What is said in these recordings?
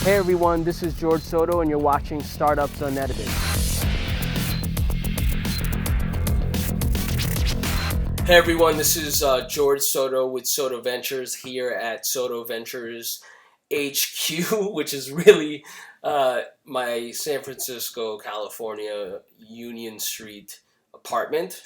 Hey everyone, this is George Soto and you're watching Startups Unedited. Hey everyone, this is George Soto with Soto Ventures here at Soto Ventures HQ, which is really my San Francisco, California Union Street apartment,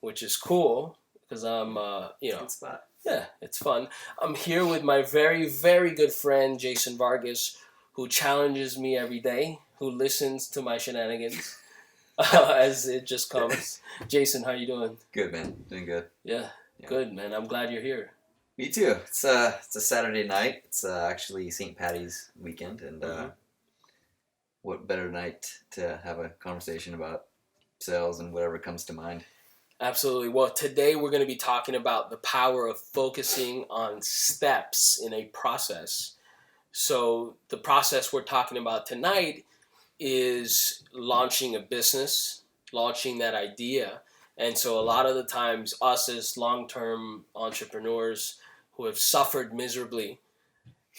which is cool because I'm, Good spot. yeah, it's fun. I'm here with my very, very good friend, Jason Vargas, who challenges me every day, who listens to my shenanigans as it just comes. Jason, how you doing? Good, man. Doing good. Yeah, good, man. I'm glad you're here. Me too. It's a Saturday night. It's actually St. Patty's weekend, and what better night to have a conversation about sales and whatever comes to mind. Absolutely. Well, today we're going to be talking about the power of focusing on steps in a process. So the process we're talking about tonight is launching a business, launching that idea. And so a lot of the times us as long-term entrepreneurs who have suffered miserably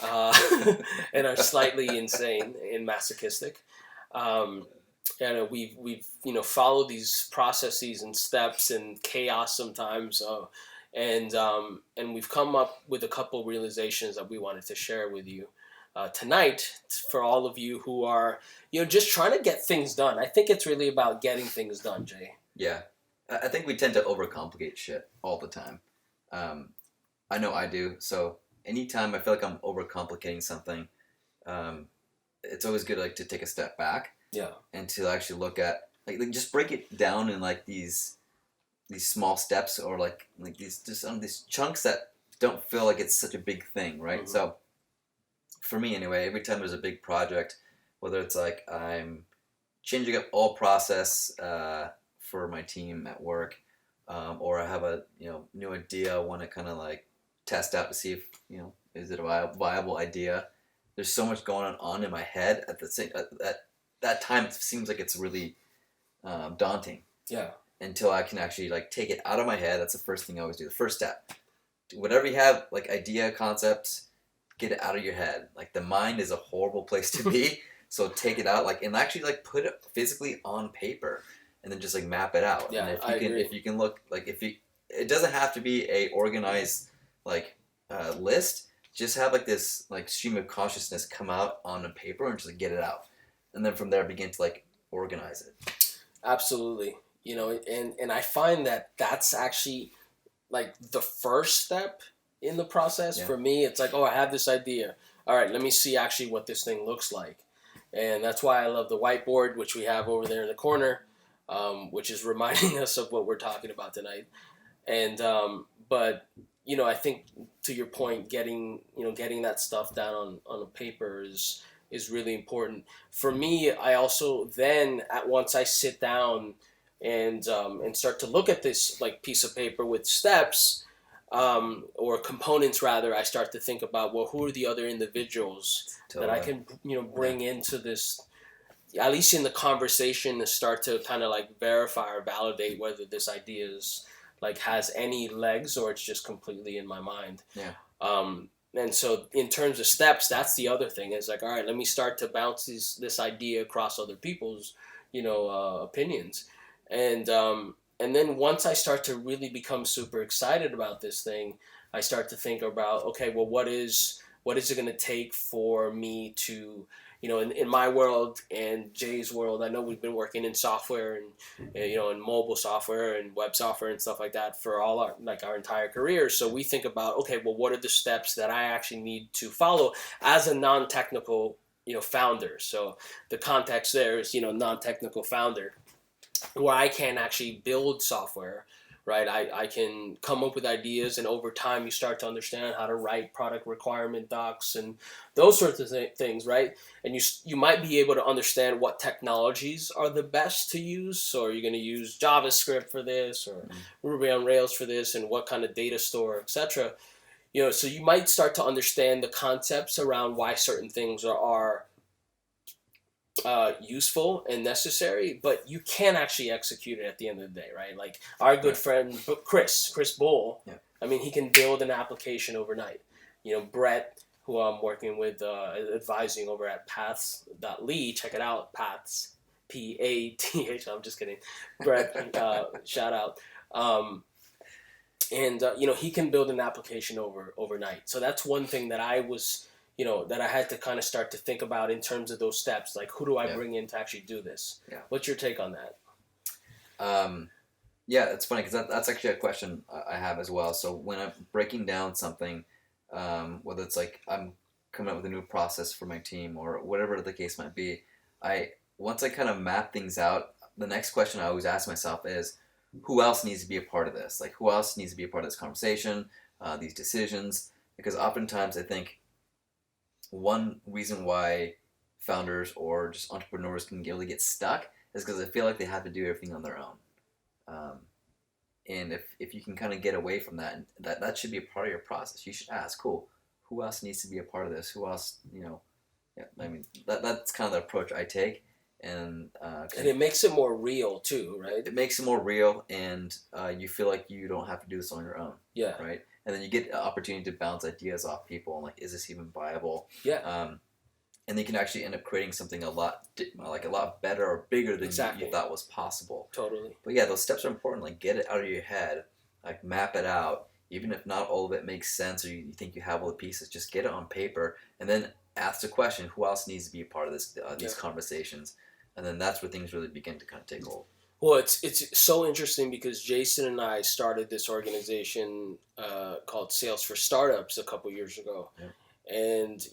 and are slightly insane and masochistic, and we've followed these processes and steps and chaos sometimes, and we've come up with a couple realizations that we wanted to share with you tonight for all of you who are just trying to get things done. I think it's really about getting things done, Jay. Yeah, I think we tend to overcomplicate shit all the time. I know I do. So anytime I feel like I'm overcomplicating something, it's always good to take a step back. Yeah. And to actually look at just break it down in these small steps, or these chunks that don't feel like it's such a big thing, right? Mm-hmm. So for me anyway, every time there's a big project, whether it's I'm changing up all process for my team at work, or I have a new idea I want to kind of test out to see if is it a viable idea. There's so much going on in my head at the same that time. It seems like it's really daunting. Yeah. Until I can actually take it out of my head. That's the first thing I always do. The first step. Whatever you have, idea, concepts, get it out of your head. The mind is a horrible place to be. So take it out, and actually put it physically on paper, and then just map it out. Yeah, and if you can look it doesn't have to be a organized list. Just have this stream of consciousness come out on a paper and just get it out. And then from there, begin to organize it. Absolutely. And I find that that's actually the first step in the process. Yeah. For me. It's I have this idea. All right, let me see actually what this thing looks like. And that's why I love the whiteboard, which we have over there in the corner, which is reminding us of what we're talking about tonight. And but I think to your point, getting that stuff down on a paper is really important. For me, I also then once I sit down and start to look at this piece of paper with steps or components rather, I start to think about, well, who are the other individuals that I can bring into this, at least in the conversation, to start to kind of verify or validate whether this idea is has any legs or it's just completely in my mind. Yeah. And so in terms of steps, that's the other thing is all right, let me start to bounce this idea across other people's, opinions. And then once I start to really become super excited about this thing, I start to think about, okay, well, what is it going to take for me to, in my world and Jay's world, I know we've been working in software and, in mobile software and web software and stuff like that for all our entire career. So we think about, okay, well, what are the steps that I actually need to follow as a non-technical, founder? So the context there is, non-technical founder, where I can actually build software, right? I can come up with ideas, and over time you start to understand how to write product requirement docs and those sorts of things, right? And you might be able to understand what technologies are the best to use. So are you going to use JavaScript for this or Ruby on Rails for this, and what kind of data store, etc. So you might start to understand the concepts around why certain things are useful and necessary, but you can actually execute it at the end of the day, right? Our good friend Chris Bull, yeah. I mean, he can build an application overnight. Brett who I'm working with, advising over at paths.ly. Check it out, Paths, Path. I'm just kidding. Brett, shout out. And he can build an application overnight. So that's one thing that I was, that I had to kind of start to think about in terms of those steps. Like, who do I bring in to actually do this? Yeah. What's your take on that? Yeah, it's funny because that's actually a question I have as well. So when I'm breaking down something, whether it's like I'm coming up with a new process for my team or whatever the case might be, once I kind of map things out, the next question I always ask myself is, who else needs to be a part of this? Like, who else needs to be a part of this conversation, these decisions? Because oftentimes I think one reason why founders or just entrepreneurs can really get stuck is because they feel like they have to do everything on their own. And if you can kind of get away from that, and that should be a part of your process. You should ask, cool, who else needs to be a part of this? Who else, yeah, I mean, that's kind of the approach I take. And it makes it more real too, right? It makes it more real, and you feel like you don't have to do this on your own. Yeah. Right? And then you get an opportunity to bounce ideas off people, and like, is this even viable? Yeah. And they can actually end up creating something a lot better or bigger than you thought was possible. Totally. But yeah, those steps are important. Like, get it out of your head, like map it out. Even if not all of it makes sense or you think you have all the pieces, just get it on paper and then ask the question: who else needs to be a part of this? These conversations, and then that's where things really begin to kind of take hold. Well, it's so interesting because Jason and I started this organization called Sales for Startups a couple years ago, and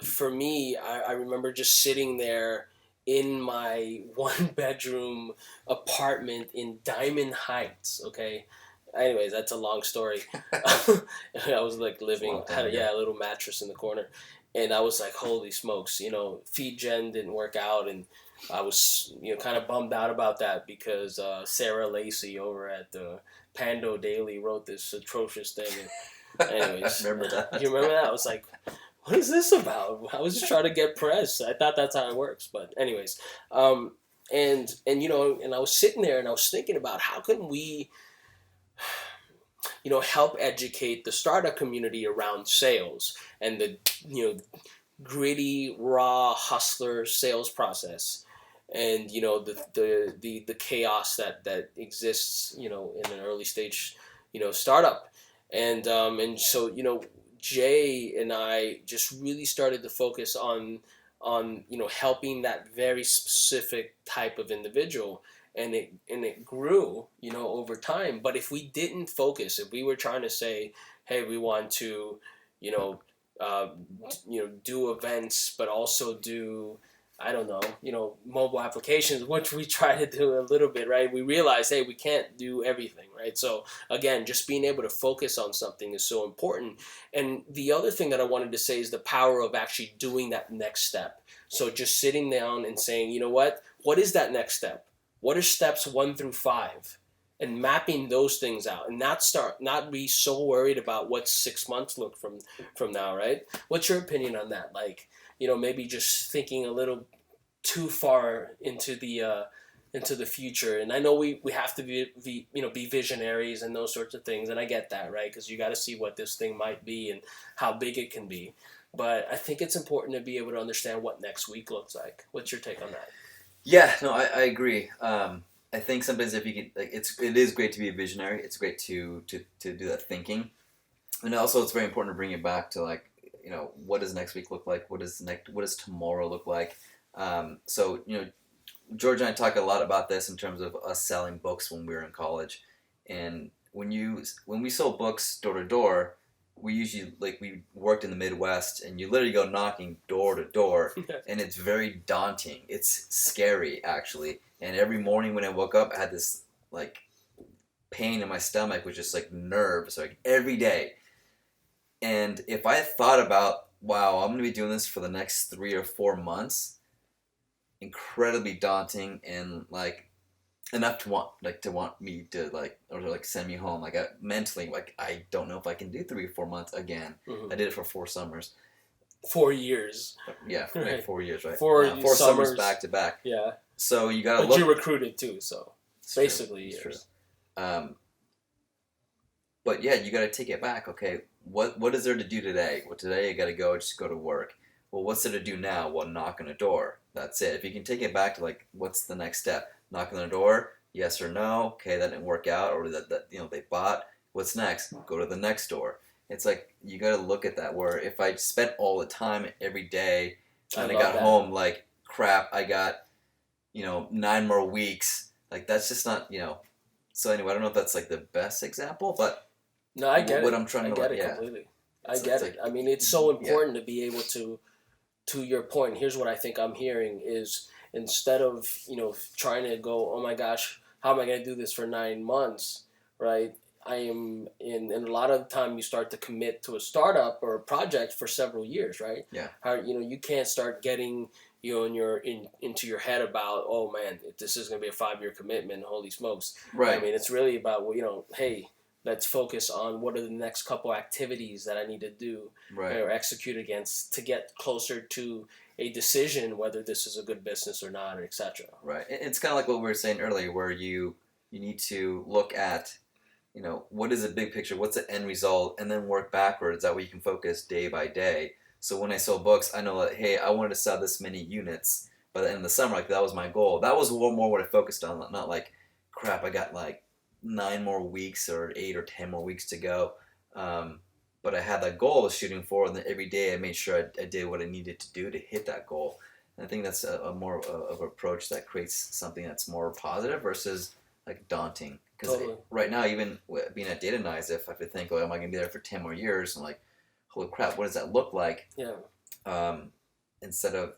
for me, I remember just sitting there in my one-bedroom apartment in Diamond Heights, okay? Anyways, that's a long story. I was like had a little mattress in the corner. And I was like, holy smokes, feed gen didn't work out. And I was, kind of bummed out about that because Sarah Lacey over at the Pando Daily wrote this atrocious thing. And anyways, I remember that. You remember that? I was like, what is this about? I was just trying to get press. I thought that's how it works. But anyways, and I was sitting there and I was thinking about how can we, help educate the startup community around sales and the, gritty, raw hustler sales process, and the chaos that exists, in an early stage, startup, and so Jay and I just really started to focus on helping that very specific type of individual, and it grew over time. But if we didn't focus, if we were trying to say, hey, we want to do events, but also do, I don't know, mobile applications, which we try to do a little bit, right? We realize, hey, we can't do everything, right? So again, just being able to focus on something is so important. And the other thing that I wanted to say is the power of actually doing that next step. So just sitting down and saying, what is that next step? What are steps 1 through 5? And mapping those things out, and not be so worried about what 6 months look from now, right? What's your opinion on that? Like, maybe just thinking a little too far into the future. And I know we have to be visionaries and those sorts of things, and I get that, right? Because you got to see what this thing might be and how big it can be. But I think it's important to be able to understand what next week looks like. What's your take on that? Yeah, no, I agree. I think sometimes if you can, like, it is great to be a visionary. It's great to do that thinking, and also it's very important to bring it back to, like, what does next week look like? What does tomorrow look like? So George and I talk a lot about this in terms of us selling books when we were in college, and when we sold books door to door, we usually, like, we worked in the Midwest, and you literally go knocking door to door, and it's very daunting. It's scary, actually. And every morning when I woke up, I had this, like, pain in my stomach, which is like nerves, like, every day. And if I thought about, wow, I'm going to be doing this for the next 3 or 4 months, incredibly daunting, and, like, enough to want me to, like, or to, like, send me home. Like, mentally, like, I don't know if I can do 3 or 4 months again. Mm-hmm. I did it for 4 summers. 4 years. Yeah, right. 4 years, right? 4 summers back to back. Yeah. So you gotta look. But you recruited too, so it's basically true. years. True. But yeah, you got to take it back. Okay, what is there to do today? Well, today I got to just go to work. Well, what's there to do now? Well, knock on a door. That's it. If you can take it back to like, what's the next step? Knock on the door. Yes or no? Okay, that didn't work out, or that they bought. What's next? Go to the next door. It's like you got to look at that. Where if I spent all the time every day, and I got that. home like crap, I got 9 more weeks. Like that's just not. So anyway, I don't know if that's like the best example, but no, I get what it. I'm trying I to get like, it yeah. completely. I get it. I mean, it's so important to be able to your point. Here's what I think I'm hearing is instead of trying to go, oh my gosh, how am I going to do this for 9 months, right? I am in, and a lot of the time you start to commit to a startup or a project for several years, right? Yeah. How you can't start getting into your head about, oh man, this is going to be a 5-year commitment. Holy smokes! Right. I mean, it's really about hey, let's focus on what are the next couple activities that I need to do or execute against to get closer to a decision whether this is a good business or not, or etc. Right. It's kind of like what we were saying earlier, where you need to look at what is the big picture, what's the end result, and then work backwards. That way you can focus day by day. So when I sell books, I know that, hey, I wanted to sell this many units by the end of the summer. Like that was my goal. That was more what I focused on. Not like, crap, I got like 9 more weeks or 8 or 10 more weeks to go. But I had that goal I was shooting for, and then every day I made sure I did what I needed to do to hit that goal. And I think that's a more of an approach that creates something that's more positive versus like daunting. Because right now, even being at Datanyze, if I could think, oh, am I going to be there for 10 more years? I'm like, holy crap, what does that look like? Yeah. Instead of,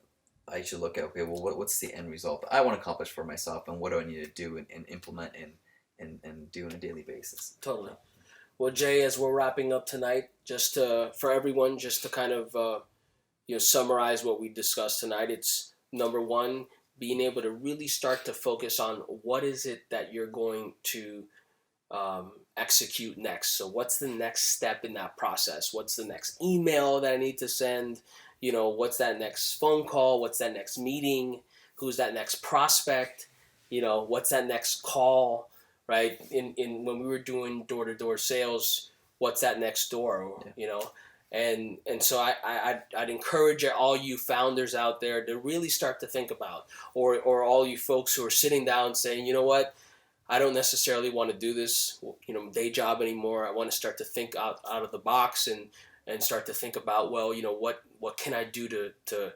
I should look at, okay, well, what's the end result that I want to accomplish for myself, and what do I need to do and implement and do on a daily basis? Totally. Well, Jay, as we're wrapping up tonight, for everyone, just to kind of summarize what we discussed tonight, it's number one, being able to really start to focus on what is it that you're going to execute next. So what's the next step in that process? What's the next email that I need to send? What's that next phone call? What's that next meeting? Who's that next prospect? What's that next call? Right? In when we were doing door-to-door sales, what's that next door? Yeah. And so I'd encourage all you founders out there to really start to think about, or all you folks who are sitting down saying, you know what, I don't necessarily want to do this, day job anymore. I want to start to think out of the box and start to think about, well, what can I do to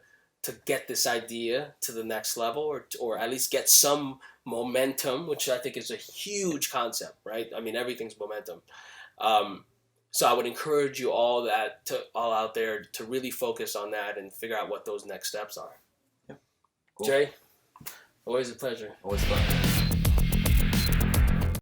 get this idea to the next level, or at least get some momentum, which I think is a huge concept, right? I mean, everything's momentum. So I would encourage you all out there to really focus on that and figure out what those next steps are. Yeah. Cool. Jay, always a pleasure. Always fun.